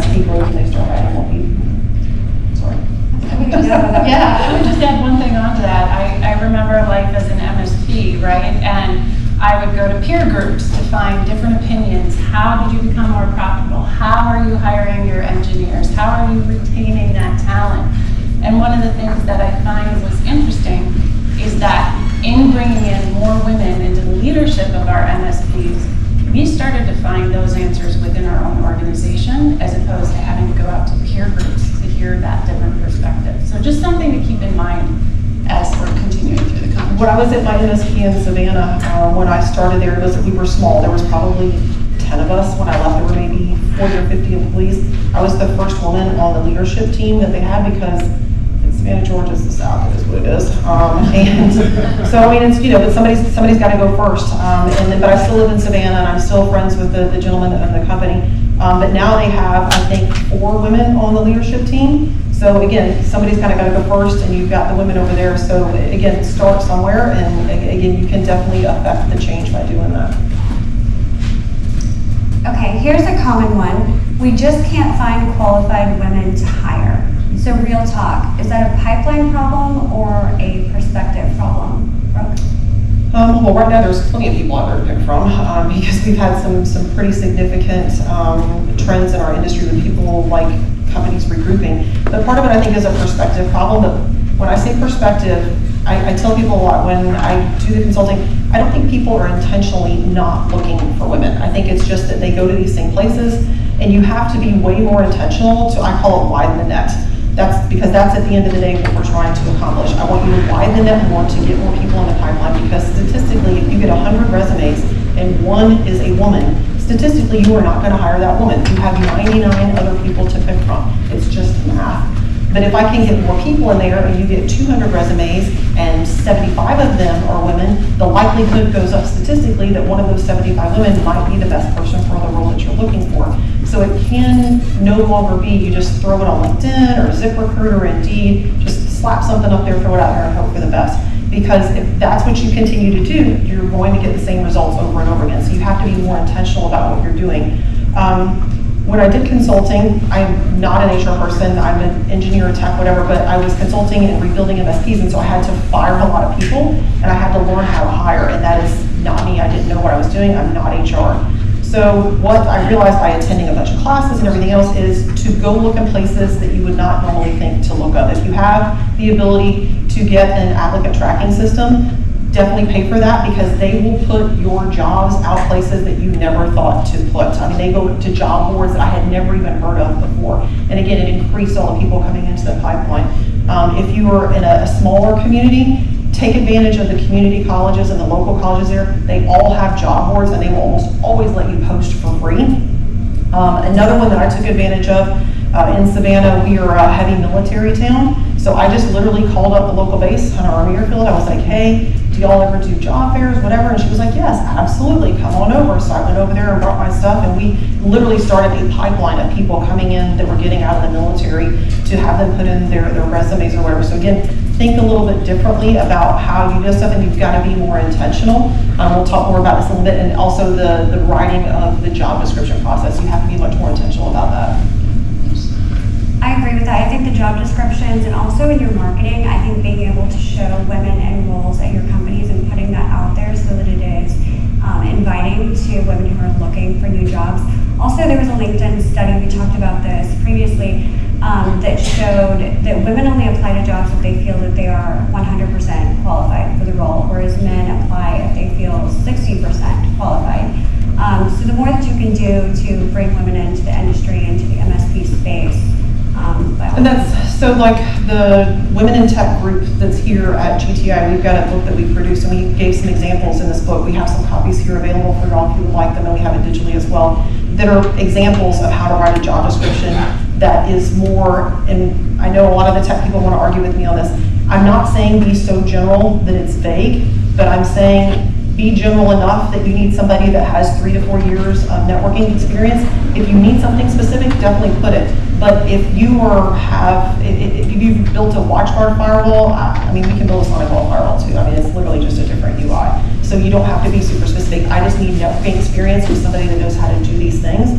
MSP grows and they start hiring more people. Sorry. Yeah, I would just add one thing onto that. I remember life as an MSP, right? And I would go to peer groups to find different opinions. How did you become more profitable? How are you hiring your engineers? How are you retaining that talent? And one of the things that I find was interesting is that in bringing in more women into the leadership of our MSPs, we started to find those answers within our own organization as opposed to having to go out to peer groups to hear that different perspective. So just something to keep in mind as we're continuing through the conversation. When I was at my MSP in Savannah, when I started there, we were small. There was probably 10 of us. When I left, there were maybe 40 or 50 employees. I was the first woman on the leadership team that they had because Savannah, Georgia is the South. It is what it is. And so, I mean, it's, but somebody's got to go first. But I still live in Savannah, and I'm still friends with the gentleman in the company. But now they have, I think, 4 women on the leadership team. So again, somebody's kind of got to go first, and you've got the women over there. So again, start somewhere, and again, you can definitely affect the change by doing that. Okay, here's a common one. We just can't find qualified women to hire. So real talk, is that a pipeline problem or a perspective problem? Brooke? Well, right now there's plenty of people out there to pick from because we've had some pretty significant trends in our industry with people like companies regrouping. But part of it I think is a perspective problem. But when I say perspective, I tell people a lot when I do the consulting, I don't think people are intentionally not looking for women. I think it's just that they go to these same places, and you have to be way more intentional to, I call it widen the net. That's because that's at the end of the day what we're trying to accomplish. I want you to widen the net more to get more people in the pipeline, because statistically, if you get 100 resumes and one is a woman, statistically you are not going to hire that woman. You have 99 other people to pick from. It's just math. But if I can get more people in there and you get 200 resumes and 75 of them are women, the likelihood goes up statistically that one of those 75 women might be the best person for the role that you're looking for. So it can no longer be you just throw it on LinkedIn or ZipRecruiter or Indeed, just slap something up there, throw it out there and hope for the best. Because if that's what you continue to do, you're going to get the same results over and over again. So you have to be more intentional about what you're doing. When I did consulting, I'm not an HR person, I'm an engineer, tech, whatever, but I was consulting and rebuilding MSPs, and so I had to fire a lot of people, and I had to learn how to hire, and that is not me. I didn't know what I was doing. I'm not HR. So what I realized by attending a bunch of classes and everything else is to go look in places that you would not normally think to look up. If you have the ability to get an applicant tracking system, definitely pay for that, because they will put your jobs out places that you never thought to put. I mean, they go to job boards that I had never even heard of before. And again, it increased all the people coming into the pipeline. If you are in a smaller community, take advantage of the community colleges and the local colleges there. They all have job boards, and they will almost always let you post for free. Another one that I took advantage of in Savannah, we are a heavy military town. So I just literally called up the local base, Hunter Army Airfield. I was like, hey, do y'all ever do job fairs, whatever? And she was like, yes, absolutely, come on over. So I went over there and brought my stuff, and we literally started a pipeline of people coming in that were getting out of the military to have them put in their resumes or whatever. So again, think a little bit differently about how you do stuff, and you've got to be more intentional. We'll talk more about this a little bit, and also the writing of the job description process. You have to be much more intentional about that. I agree with that. I think the job descriptions and also in your marketing, I think being able to show women and roles at your companies and putting that out there so that it is inviting to women who are looking for new jobs. Also, there was a LinkedIn study, we talked about this previously, that showed that women only apply to jobs if they feel that they are 100% qualified for the role, whereas men apply if they feel 60% qualified. So the more that you can do to bring women into the industry, into the MSP space. And that's, so like the Women in Tech group that's here at GTIA, we've got a book that we produced, and we gave some examples in this book. We have some copies here available for y'all if you would like them, and we have it digitally as well, that are examples of how to write a job description that is more, and I know a lot of the tech people want to argue with me on this. I'm not saying be so general that it's vague, but I'm saying be general enough that you need somebody that has 3 to 4 years of networking experience. If you need something specific, definitely put it. But if you if you've built a WatchGuard firewall, I mean, we can build a Sonic Wall firewall too. I mean, it's literally just a different UI. So you don't have to be super specific. I just need networking experience with somebody that knows how to do these things.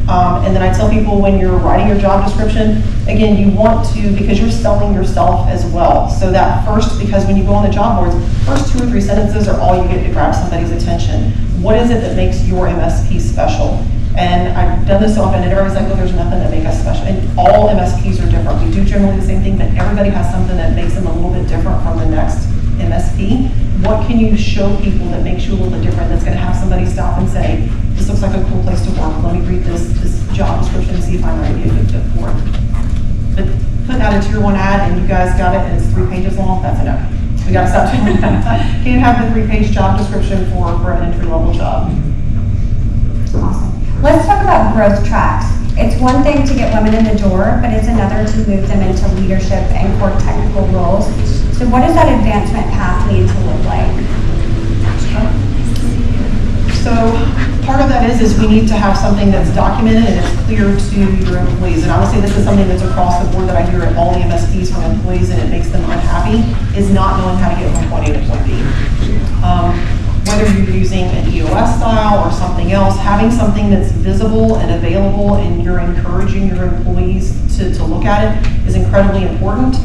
And then I tell people when you're writing your job description, again, you want to, because you're selling yourself as well. So that first, because when you go on the job boards, first 2 or 3 sentences are all you get to grab somebody's attention. What is it that makes your MSP special? And I've done this so often, and everybody's like, oh, there's nothing that makes us special. And all MSPs are different. We do generally the same thing, but everybody has something that makes them a little bit different from the next MSP. What can you show people that makes you a little bit different, that's gonna have somebody stop and say, this looks like a cool place to work. Let me read this job description and see if I might be a good fit for it. But put out a tier 1 ad and you guys got it and it's 3 pages long, that's enough. We gotta stop doing that. Can't have the 3-page job description for an entry-level job. Awesome. Let's talk about growth tracks. It's one thing to get women in the door, but it's another to move them into leadership and core technical roles. So what does that advancement path need to look like? So part of that is we need to have something that's documented and it's clear to your employees. And I would say this is something that's across the board that I hear at all the MSPs from employees, and it makes them unhappy, is not knowing how to get from point A to point B. Whether you're using an EOS style or something else, having something that's visible and available and you're encouraging your employees to look at it is incredibly important.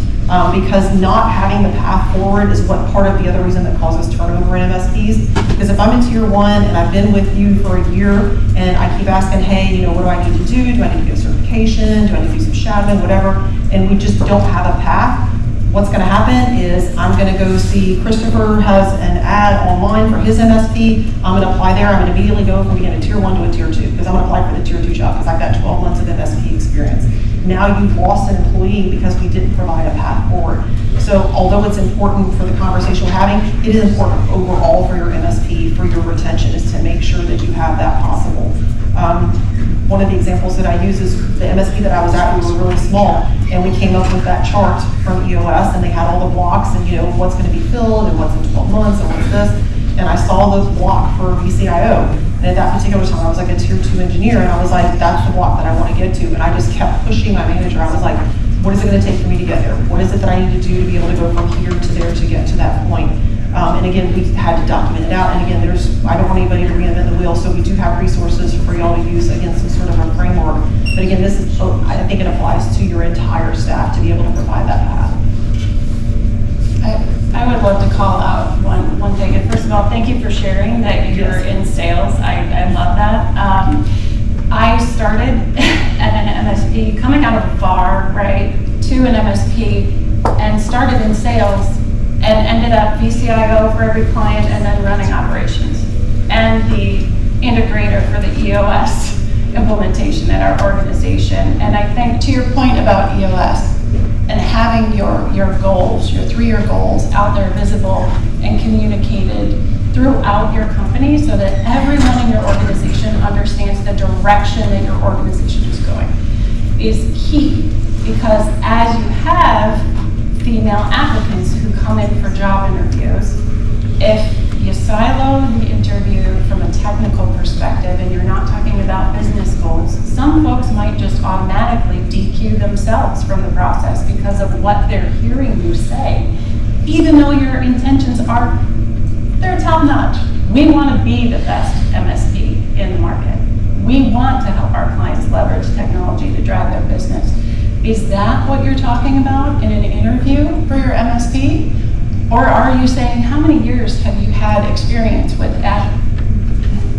Because not having the path forward is what part of the other reason that causes turnover in MSPs. Because if I'm in tier 1 and I've been with you for a year and I keep asking, hey, what do I need to do? Do I need to get a certification? Do I need to do some shadowing, whatever? And we just don't have a path. What's gonna happen is I'm gonna go see Christopher has an ad online for his MSP. I'm gonna apply there. I'm gonna immediately go from being a tier 1 to a tier 2 because I'm gonna apply for the tier 2 job because I've got 12 months of MSP experience. Now you've lost an employee because we didn't provide a path forward. So although it's important for the conversation we're having, it is important overall for your MSP, for your retention, is to make sure that you have that possible. One of the examples that I use is the MSP that I was at, we were really small, and we came up with that chart from EOS, and they had all the blocks, and what's gonna be filled, and what's in 12 months, and what's this, and I saw the block for VCIO, and at that particular time, I was like a tier 2 engineer, and I was like, that's the block that I wanna get to, and I just kept pushing my manager. I was like, what is it gonna take for me to get there? What is it that I need to do to be able to go from here to there to get to that point? And again, we had to document it out. And again, I don't want anybody to reinvent the wheel, so we do have resources for y'all to use, again, some sort of a framework. But again, I think it applies to your entire staff to be able to provide that path. I would love to call out one thing. And first of all, thank you for sharing that you're in sales. I love that. I started at an MSP, coming out of a VAR, right, to an MSP, and started in sales, and ended up VCIO for every client, and then running operations, and the integrator for the EOS implementation at our organization. And I think to your point about EOS, and having your goals, your 3-year goals out there visible and communicated throughout your company so that everyone in your organization understands the direction that your organization is going is key. Because as you have female applicants who come in for job interviews, if you silo the interview from a technical perspective and you're not talking about business goals, some folks might just automatically DQ themselves from the process because of what they're hearing you say, even though your intentions are, they're top notch. We want to be the best MSP in the market. We want to help our clients leverage technology to drive their business. Is that what you're talking about in an interview for your MSP? Or are you saying, how many years have you had experience with Azure?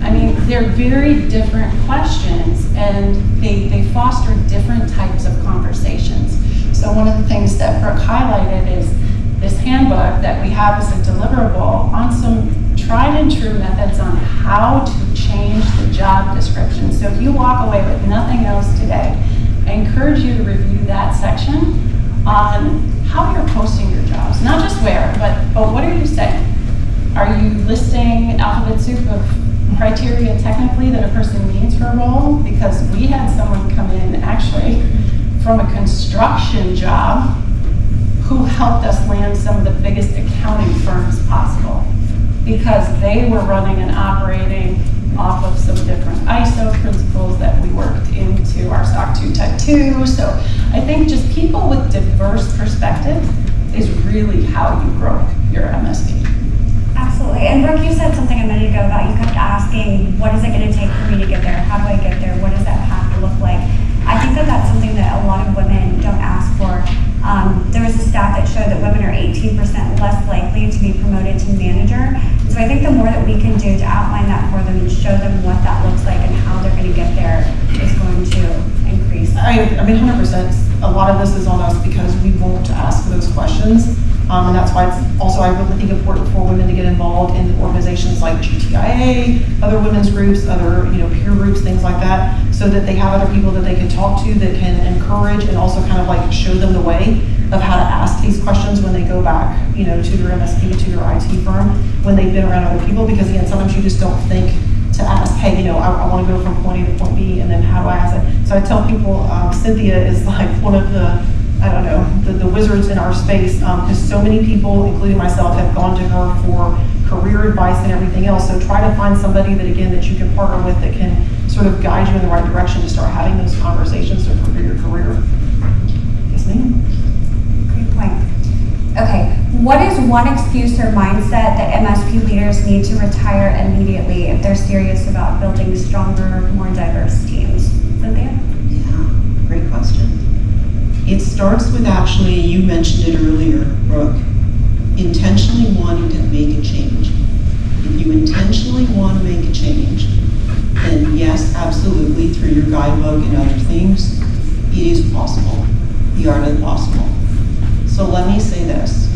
I mean, they're very different questions, and they foster different types of conversations. So one of the things that Brooke highlighted is this handbook that we have as a deliverable on some tried and true methods on how to change the job description. So if you walk away with nothing else today, I encourage you to review that section on how you're posting your jobs. Not just where, but what are you saying? Are you listing alphabet soup of criteria technically that a person needs for a role? Because we had someone come in actually from a construction job who helped us land some of the biggest accounting firms possible because they were running and operating off of some different ISO principles that we worked into our SOC 2 Type 2. So I think just people with diverse perspective is really how you grow your MSP. Absolutely. And Brooke, you said something a minute ago about you kept asking, what is it going to take for me to get there? How do I get there? What does that have to look like. I think that that's something that a lot of women don't ask for. There was a stat that showed that women are 18% less likely to be promoted to manager. And so I think the more that we can do to outline that for them and show them what that looks like and how they're going to get there is going to increase. I mean, 100%. A lot of this is on us because we won't ask those questions. And that's why it's also, I really think, important for women to get involved in organizations like GTIA, other women's groups, other, peer groups, things like that, so that they have other people that they can talk to that can encourage and also kind of like show them the way of how to ask these questions when they go back, to their MSP, to their IT firm, when they've been around other people. Because again, sometimes you just don't think to ask, hey, I want to go from point A to point B, and then how do I ask it? So I tell people, Cynthia is like one of the, the wizards in our space, because so many people, including myself, have gone to her for career advice and everything else. So try to find somebody that, again, that you can partner with that can sort of guide you in the right direction to start having those conversations to further your career. Yes, ma'am? Great point. Okay, what is one excuse or mindset that MSP leaders need to retire immediately if they're serious about building stronger, more diverse teams? Cynthia? Yeah, great question. It starts with, actually, you mentioned it earlier, Brooke, intentionally wanting to make a change. If you intentionally want to make a change, then yes, absolutely, through your guidebook and other things, it is possible. The art of the possible. So let me say this.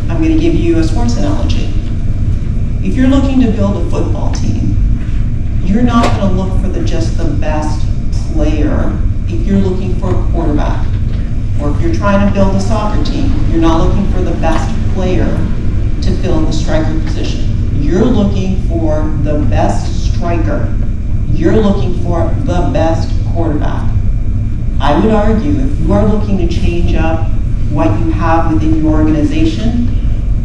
I'm going to give you a sports analogy. If you're looking to build a football team, you're not going to look for just the best player. If you're looking for a quarterback, or if you're trying to build a soccer team, you're not looking for the best player to fill the striker position. You're looking for the best striker. You're looking for the best quarterback. I would argue if you are looking to change up what you have within your organization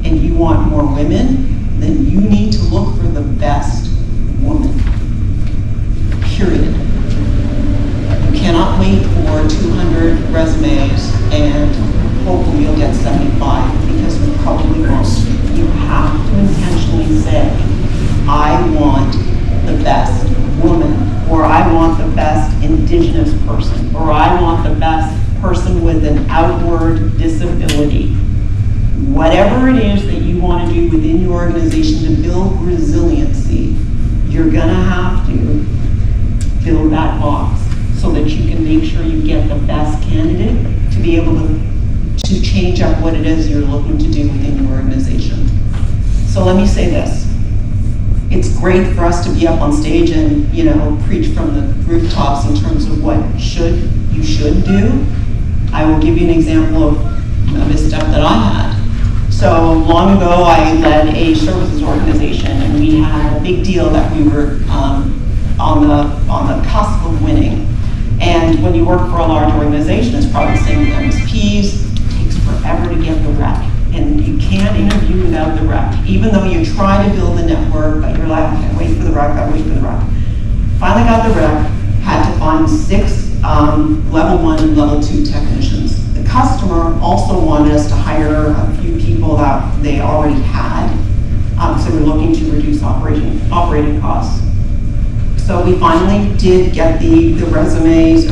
and you want more women, then you need to look for the best woman. Period. You cannot wait for 200 resumes and hopefully you'll get 75, because you probably won't. You have to intentionally say, I want the best woman, or I want the best Indigenous person, or I want the best person with an outward disability. Whatever it is that you want to do within your organization to build resiliency, you're going to have to fill that box so that you can make sure you get the best candidate to be able to change up what it is you're looking to do within your organization. So let me say this. It's great for us to be up on stage and, preach from the rooftops in terms of what you should do. I will give you an example of a misstep that I had. So long ago, I led a services organization, and we had a big deal that we were on the cusp of winning. And when you work for a large organization, it's probably the same with MSPs. It takes forever to get the rec, and you can't interview without the rec. Even though you try to build the network, but you're like, okay, wait for the rec, I wait for the rec. Finally got the rec, had to find 6 level 1 and level 2 technicians. The customer also wanted us to hire a few people that they already had, so we're looking to reduce operating costs. So we finally did get the resumes,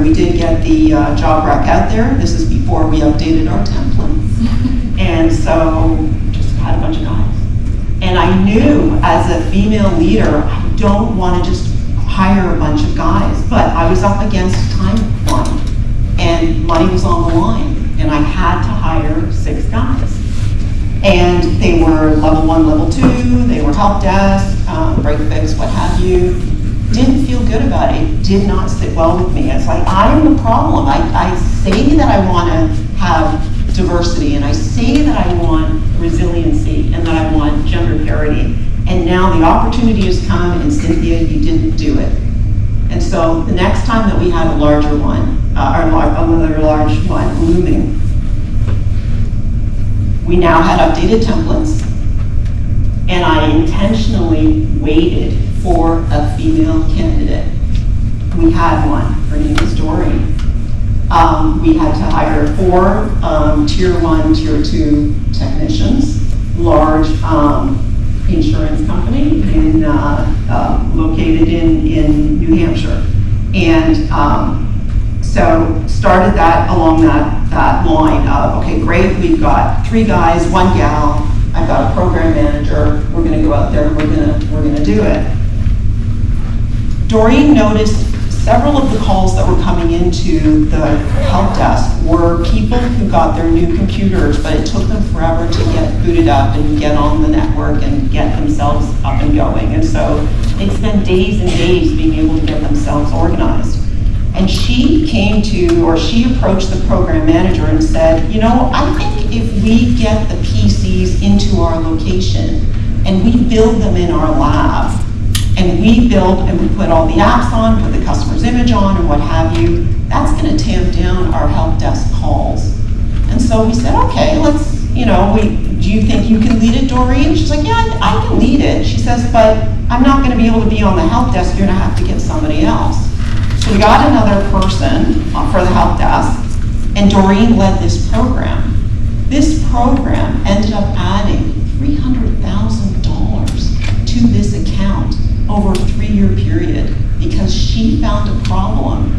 we did get the job rec out there. This is before we updated our templates. And so just had a bunch of guys. And I knew as a female leader, I don't want to just hire a bunch of guys, but I was up against a timeline and money was on the line, and I had to hire 6 guys. And they were level 1, level 2, they were help desk, break fix, what have you. Didn't feel good about it. It did not sit well with me. It's like, I'm the problem. I say that I want to have diversity, and I say that I want resiliency, and that I want gender parity. And now the opportunity has come, and Cynthia, you didn't do it. And so the next time that we had a larger one, another large one looming, we now had updated templates, and I intentionally waited for a female candidate. We had one. Her name is Doreen. We had to hire 4 tier 1, tier 2 technicians, large insurance company located in New Hampshire. And so started that along that line of, okay, great, we've got 3 guys, 1 gal, I've got a program manager, we're gonna go out there and we're gonna do it. Doreen noticed several of the calls that were coming into the help desk were people who got their new computers, but it took them forever to get booted up and get on the network and get themselves up and going. And so they'd spend days and days being able to get themselves organized. And she approached the program manager and said, you know, I think if we get the PCs into our location and we build them in our lab, and we build and we put all the apps on, put the customer's image on and what have you, that's gonna tamp down our help desk calls. And so we said, okay, let's, do you think you can lead it, Doreen? She's like, yeah, I can lead it. She says, but I'm not gonna be able to be on the help desk, you're gonna have to get somebody else. So we got another person for the help desk, and Doreen led this program. This program ended up adding $300,000 to this account over a 3-year period because she found a problem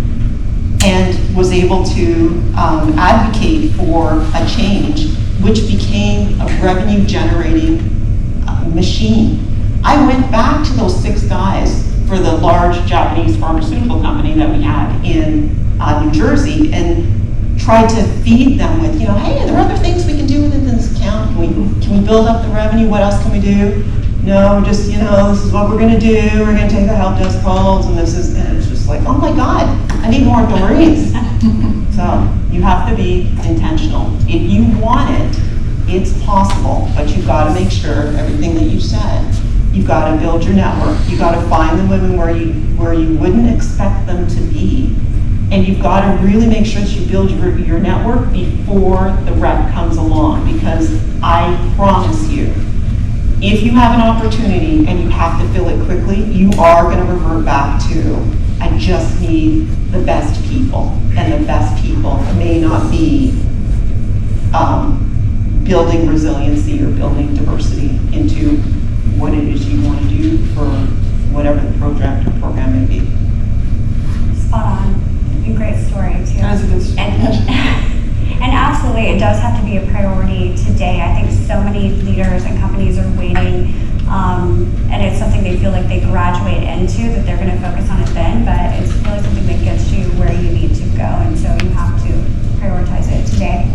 and was able to advocate for a change, which became a revenue generating machine. I went back to those 6 guys for the large Japanese pharmaceutical company that we had in New Jersey and tried to feed them with, hey, are there other things we can do within this account? Can we build up the revenue? What else can we do? No, just, this is what we're gonna do. We're gonna take the help desk calls and it's just like, oh my God, I need more Doreens. So you have to be intentional. If you want it, it's possible, but you've gotta make sure everything that you said, you've gotta build your network. You gotta find the women where you wouldn't expect them to be. And you've gotta really make sure that you build your network before the rep comes along, because I promise you, if you have an opportunity and you have to fill it quickly, you are going to revert back to, I just need the best people. And the best people may not be building resiliency or building diversity into what it is you want to do for whatever the project or program may be. Spot on. And great story too. That is a good story. And absolutely, it does have to be a priority today. I think so many leaders and companies are waiting, and it's something they feel like they graduate into, that they're going to focus on it then, but it's really something that gets you where you need to go, and so you have to prioritize it today.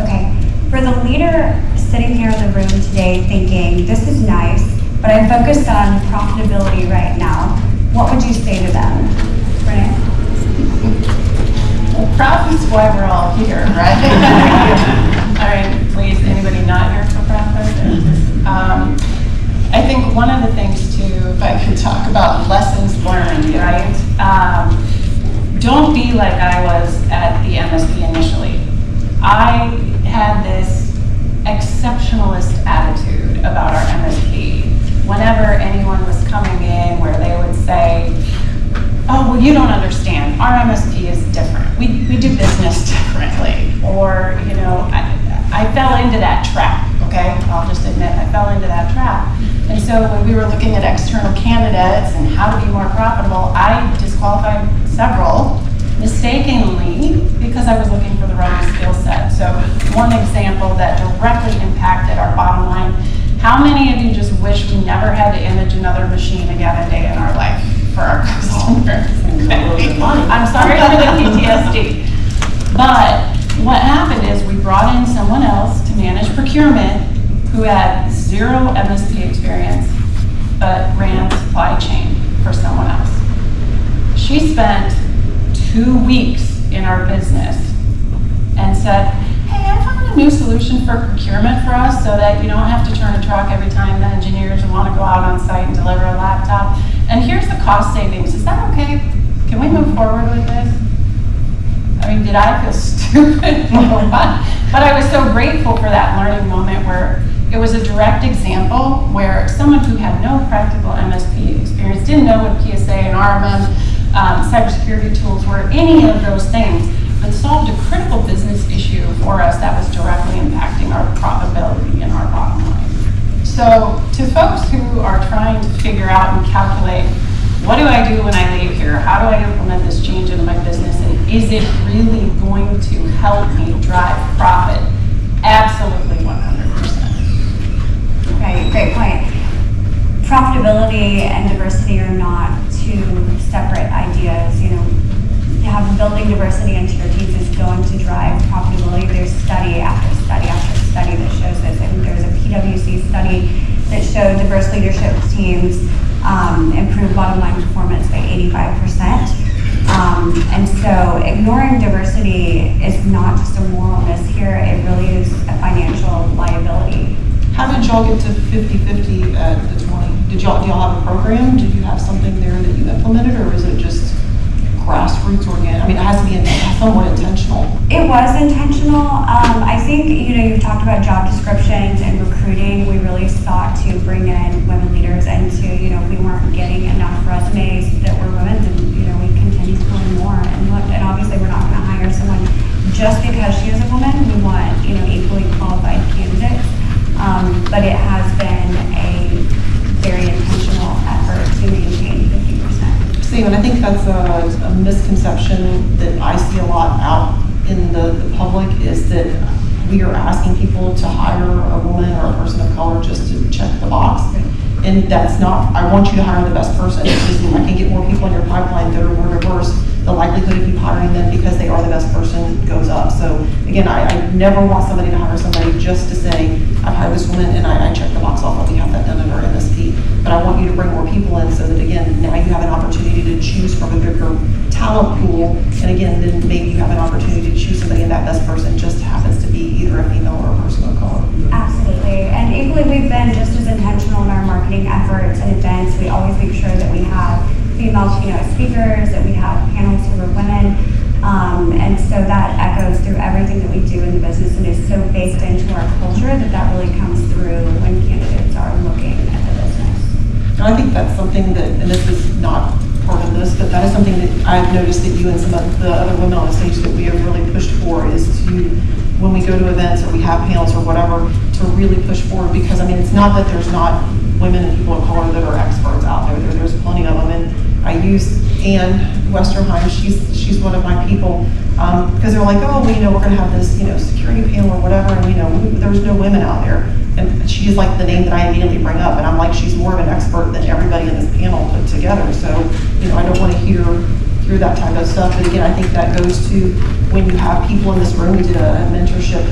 Okay, for the leader sitting here in the room today thinking, this is nice, but I'm focused on profitability right now, what would you say to them? Renee? Well, profit's why we're all here, right? All right, please, anybody not here for profit? I think one of the things too, if I could talk about lessons learned, right? Don't be like I was at the MSP initially. I had this exceptionalist attitude about our MSP. Whenever anyone was coming in where they would say, oh, well, you don't understand. Our MSP is different. We do business differently. Or, I fell into that trap, okay? I'll just admit I fell into that trap. And so when we were looking at external candidates and how to be more profitable, I disqualified several mistakenly because I was looking for the wrong skill set. So one example that directly impacted our bottom line, how many of you just wish we never had to image another machine again a day in our life for our customers? I'm sorry for the PTSD. But what happened is we brought in someone else to manage procurement who had 0 MSP experience, but ran supply chain for someone else. She spent 2 weeks in our business and said, hey, I found a new solution for procurement for us so that you don't have to turn a truck every time the engineers want to go out on site and deliver a laptop. And here's the cost savings. Is that okay? Can we move forward with this? I mean, did I feel stupid? But I was so grateful for that learning moment where it was a direct example where someone who had no practical MSP experience, didn't know what PSA and RMM, cybersecurity tools were, any of those things, but solved a critical business issue for us that was directly impacting our profitability and our bottom line. So to folks who are trying to figure out and calculate what do I do when I leave here? How do I implement this change into my business? And is it really going to help me drive profit? Absolutely 100%. Okay, great point. Profitability and diversity are not two separate ideas. You know, to have building diversity into your teams is going to drive profitability. There's study after study after study that shows this. I think there's a PwC study that showed diverse leadership teams improve bottom line performance by 85%. And so ignoring diversity is not just a moral miss here, it really is a financial liability. How did y'all get to 50-50 at the 20? Do y'all have a program? Did you have something there that you implemented, or is it just grassroots organic? I mean, it has to be somewhat intentional. It was intentional. I think, you know, you've talked about job descriptions and recruiting. We really sought to bring in women leaders into, you know, if we weren't getting enough resumes that were women, then, you know, we continued to learn more. And obviously we're not going to hire someone just because she is a woman. We want, you know, equally qualified candidates. But it has been a very intentional effort to maintain 50%. See, and I think that's a misconception that I see a lot out in the public, is that we are asking people to hire a woman or a person of color just to check the box. And that's not, I want you to hire the best person. It's just, if I can get more people in your pipeline that are more diverse, the likelihood of you hiring them because they are the best person goes up. So again, I never want somebody to hire somebody just to say, I've hired this woman and I check the box off, and we have that done in our MSP. But I want you to bring more people in so that, again, now you have an opportunity to choose from a bigger talent pool. And again, then maybe you have an opportunity to choose somebody, and that best person just happens to be either a female or a person of color. Absolutely. And equally, we've been just as intentional in our marketing efforts and events. We always make sure that we have female keynote speakers, that we have panels for women. And so that echoes through everything that we do in the business, and is so baked into our culture that really comes through when candidates are looking at the business. And I think that's something that, and this is not part of this, but that is something that I've noticed that you and some of the other women on the stage that we have really pushed for, is to, when we go to events or we have panels or whatever, to really push forward. Because I mean, it's not that there's not women and people of color that are experts out there. There's plenty of them. And I use Ann Westerheim, she's one of my people, because they're like, oh, well, you know, we're going to have this, you know, security panel or whatever, and, you know, there's no women out there. And she's like the name that I immediately bring up, and I'm like, she's more of an expert than everybody in this panel put together. So, you know, I don't want to hear that type of stuff. But again, I think that goes to when you have people in this room. We did a mentorship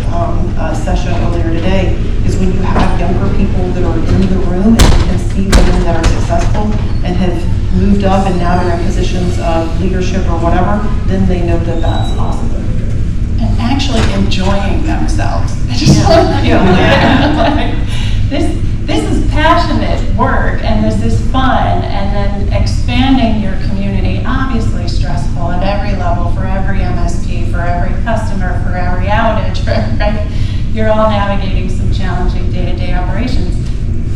session earlier today, is when you have younger people that are in the room and you can see women that are successful and have moved up and now they're in positions of leadership or whatever, then they know that that's possible. And actually enjoying themselves. This is passionate work, and this is fun, and then expanding your community, obviously stressful at every level, for every MSP, for every customer, for every outage, right? You're all navigating some challenging day-to-day operations.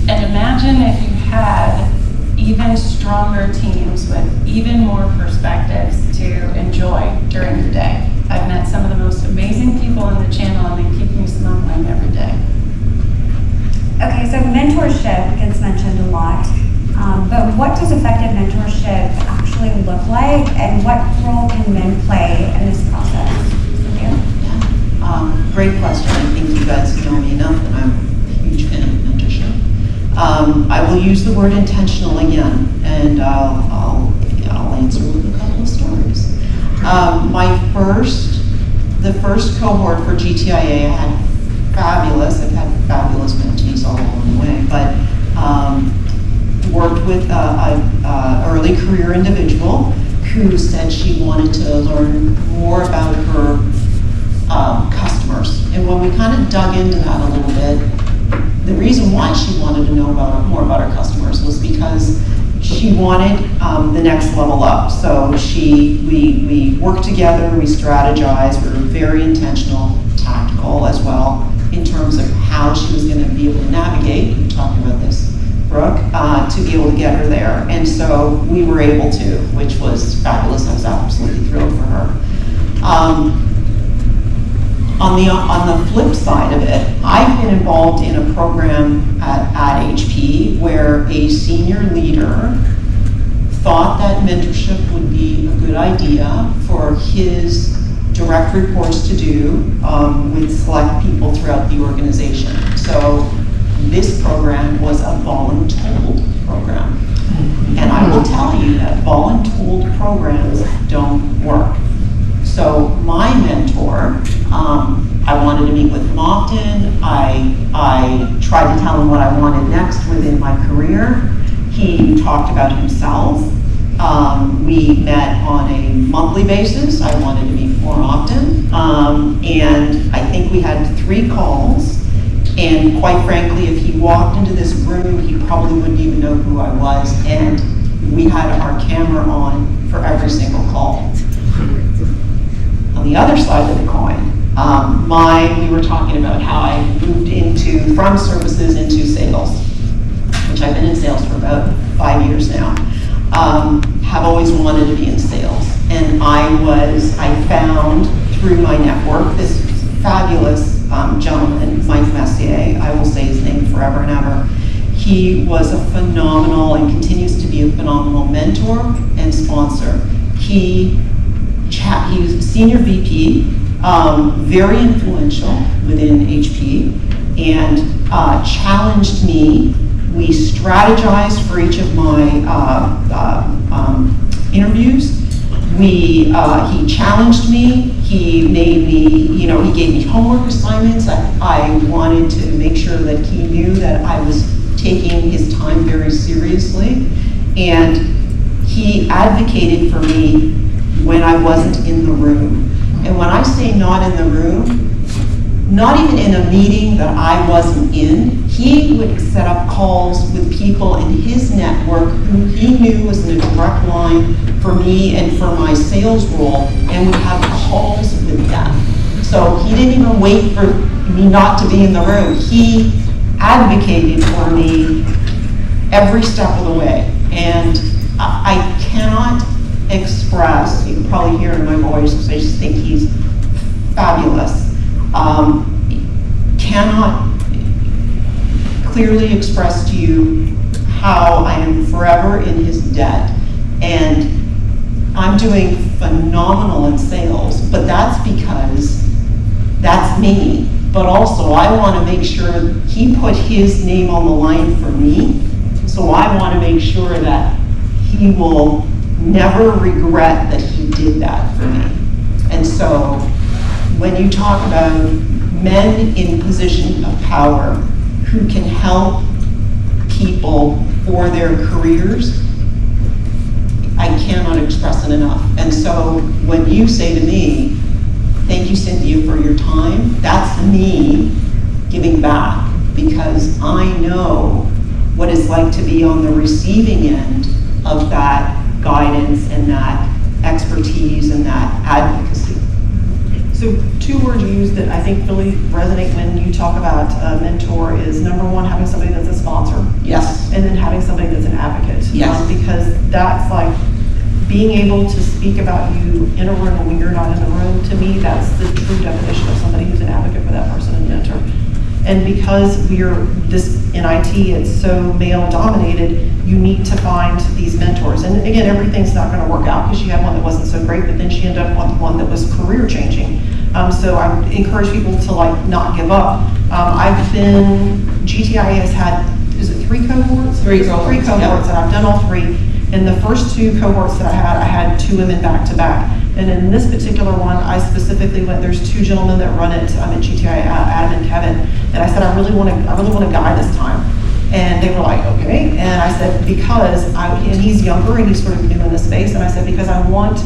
And imagine if you had even stronger teams with even more perspectives to enjoy during the day. I've met some of the most amazing people in the channel, and they keep me smiling every day. Okay, so mentorship gets mentioned a lot, but what does effective mentorship actually look like, and what role can men play in this process? Cynthia? Yeah. Great question. I think you guys know me enough that I'm a huge fan of mentorship. I will use the word intentional again, and I'll answer with a couple of stories. The first cohort for GTIA, I had I've had fabulous mentees all along the way, but worked with an early career individual who said she wanted to learn more about her customers. And when we kind of dug into that a little bit, the reason why she wanted to know more about her customers was because she wanted the next level up. So we worked together, we strategized, we were very intentional, tactical as well, in terms of how she was going to be able to navigate. We talked about this, Brooke, to be able to get her there. And so we were able to, which was fabulous. I was absolutely thrilled for her. On the flip side of it, I've been involved in a program at HP where a senior leader thought that mentorship would be a good idea for his direct reports to do with select people throughout the organization. So this program was a voluntold program. And I will tell you that voluntold programs don't work. So my mentor, I wanted to meet with him often. I tried to tell him what I wanted next within my career. He talked about himself. We met on a monthly basis. I wanted to meet more often. And I think we had 3 calls. And quite frankly, if he walked into this room, he probably wouldn't even know who I was. And we had our camera on for every single call. On the other side of the coin, we were talking about how I moved from services into sales, which I've been in sales for about 5 years now. Have always wanted to be in sales. And I found through my network this fabulous gentleman, Mike Messier. I will say his name forever and ever. He was a phenomenal and continues to be a phenomenal mentor and sponsor. He was a senior VP, very influential within HP, and challenged me. We strategized for each of my interviews. He challenged me. He made me, he gave me homework assignments. I wanted to make sure that he knew that I was taking his time very seriously. And he advocated for me when I wasn't in the room. And when I say not in the room, not even in a meeting that I wasn't in, he would set up calls with people in his network who he knew was in a direct line for me and for my sales role, and would have calls with them. So he didn't even wait for me not to be in the room. He advocated for me every step of the way. And I cannot express, you can probably hear it in my voice because I just think he's fabulous. Cannot clearly express to you how I am forever in his debt. And I'm doing phenomenal in sales, but that's because that's me. But also I want to make sure he put his name on the line for me. So I want to make sure that he will never regret that he did that for me. And so when you talk about men in position of power who can help people for their careers, I cannot express it enough. And so when you say to me, thank you, Cynthia, for your time, that's me giving back, because I know what it's like to be on the receiving end of that guidance and that expertise and that advocacy. So 2 words you use that I think really resonate when you talk about a mentor is, number 1, having somebody that's a sponsor. Yes. And then having somebody that's an advocate. Yes. Because that's like being able to speak about you in a room when you're not in the room. To me, that's the true definition of somebody who's an advocate for that person and mentor. And because we're in IT, it's so male dominated, you need to find these mentors. And again, everything's not going to work out because she had one that wasn't so great, but then she ended up with one that was career changing. So I would encourage people to not give up. GTIA has had, is it 3 cohorts? 3 cohorts. 3 cohorts, and I've done all 3. In the first 2 cohorts that I had 2 women back to back. And in this particular one, I specifically there's 2 gentlemen that run it at GTIA, Adam and Kevin. And I said, I really want a guy this time. And they were like, okay. And I said, and he's younger and he's sort of new in the space. And I said, because I want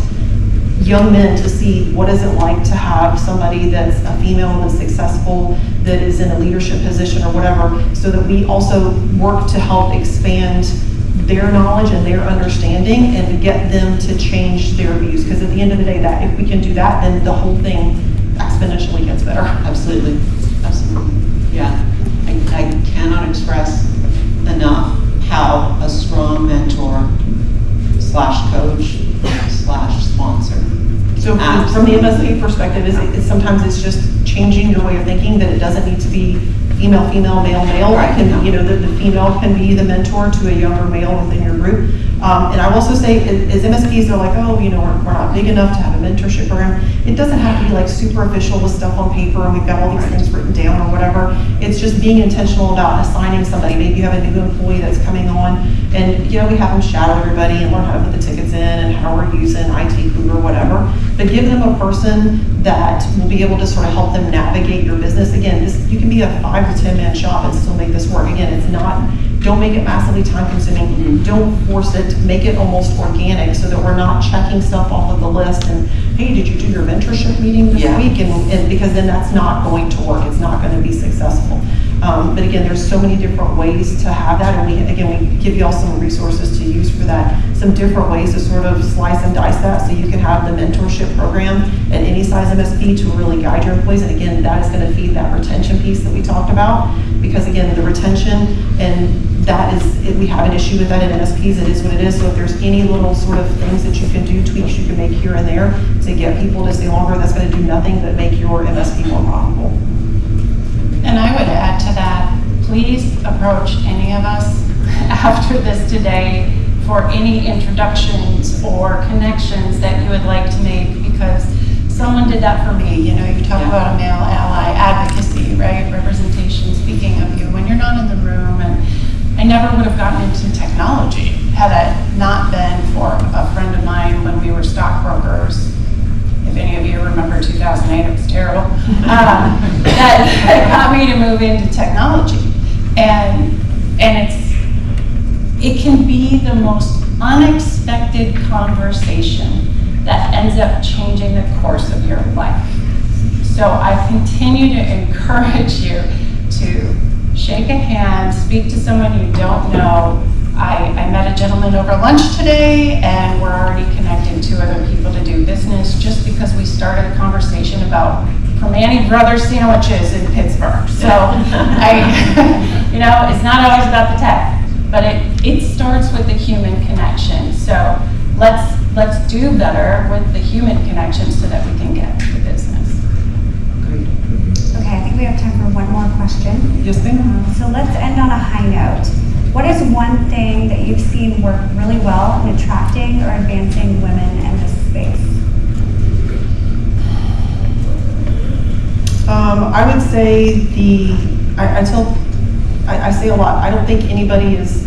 young men to see what is it like to have somebody that's a female that's successful, that is in a leadership position or whatever, so that we also work to help expand their knowledge and their understanding and to get them to change their views. Because at the end of the day, that if we can do that, then the whole thing exponentially gets better. Absolutely. Yeah. I cannot express enough how a strong mentor / coach / sponsor. So from the MSP perspective, sometimes it's just changing your way of thinking, that it doesn't need to be female, male. Right. It can, the female can be the mentor to a younger male within your group. And I will also say, as MSPs, they're like, oh, you know, we're not big enough to have a mentorship program. It doesn't have to be like super official with stuff on paper and we've got all these things written down or whatever. It's just being intentional about assigning somebody. Maybe you have a new employee that's coming on and, you know, we have them shadow everybody and learn how to put the tickets in and how we're using IT Cougar or whatever. But give them a person that will be able to sort of help them navigate your business. Again, you can be a 5 to 10 man shop and still make this work. Again, it's not, don't make it massively time consuming. Don't force it. Make it almost organic so that we're not checking stuff off of the list and, hey, did you do your mentorship meeting this week? And because then that's not going to work. It's not going to be successful. But again, there's so many different ways to have that. And we give you all some resources to use for that. Some different ways to sort of slice and dice that so you can have the mentorship program at any size MSP to really guide your employees. And again, that is going to feed that retention piece that we talked about. Because again, the retention and that is, we have an issue with that at MSPs. It is what it is. So if there's any little sort of things that you can do, tweaks you can make here and there to get people to stay longer, that's going to do nothing but make your MSP more profitable. And I would add to that, please approach any of us after this today for any introductions or connections that you would like to make, because someone did that for me. You know, you talk about a male ally advocacy, right? Representation, speaking of you when you're not in the room. And I never would have gotten into technology had it not been for a friend of mine when we were stockbrokers. If any of you remember 2008, it was terrible. That got me to move into technology. And it can be the most unexpected conversation that ends up changing the course of your life. So I continue to encourage you to shake a hand, speak to someone you don't know. I met a gentleman over lunch today, and we're already connecting 2 other people to do business just because we started a conversation about Permane Brothers sandwiches in Pittsburgh. So you know, it's not always about the tech, but it starts with the human connection. So let's do better with the human connection so that we can get the business. Great. Okay, I think we have time for one more question. Yes, ma'am. So let's end on a high note. What is one thing that you've seen work really well in attracting or advancing women in this space? I would say I say a lot, I don't think anybody is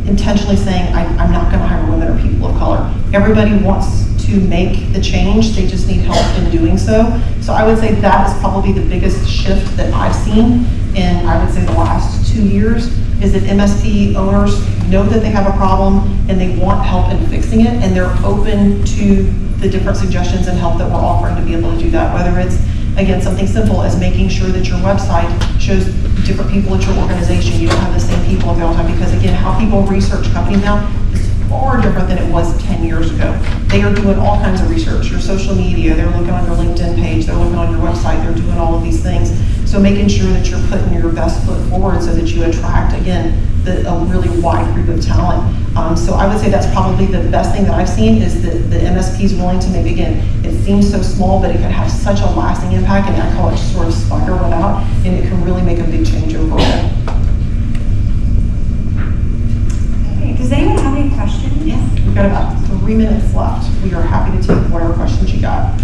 intentionally saying, I'm not going to hire women or people of color. Everybody wants to make the change, they just need help in doing so. So I would say that is probably the biggest shift that I've seen in, I would say, the last 2 years, is that MSP owners know that they have a problem and they want help in fixing it, and they're open to the different suggestions and help that we're offering to be able to do that, whether it's, again, something simple as making sure that your website shows different people at your organization. You don't have the same people all the time, because again, how people research companies now is far different than it was 10 years ago. They are doing all kinds of research, your social media, they're looking on your LinkedIn page, they're looking on your website, they're doing all of these things. So making sure that you're putting your best foot forward so that you attract, again, a really wide group of talent. So I would say that's probably the best thing that I've seen, is that the MSP is willing to maybe, again, it seems so small, but it can have such a lasting impact, and I call it sort of spider web out, and it can really make a big change overall. Okay, does anyone have any questions? Yes. We've got about 3 minutes left. We are happy to take whatever questions you got.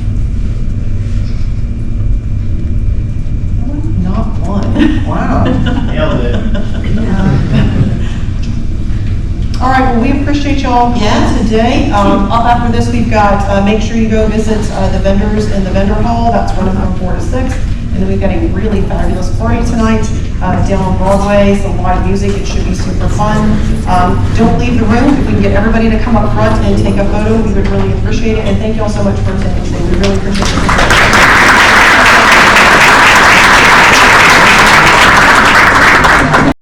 Not one. Wow. Nailed it. All right, well, we appreciate y'all today. Up after this, we've got, make sure you go visit the vendors in the vendor hall. That's running from 4 to 6. And then we've got a really fabulous party tonight down on Broadway, some live music. It should be super fun. Don't leave the room. If we can get everybody to come up front and take a photo, we would really appreciate it. And thank you all so much for attending today. We really appreciate it.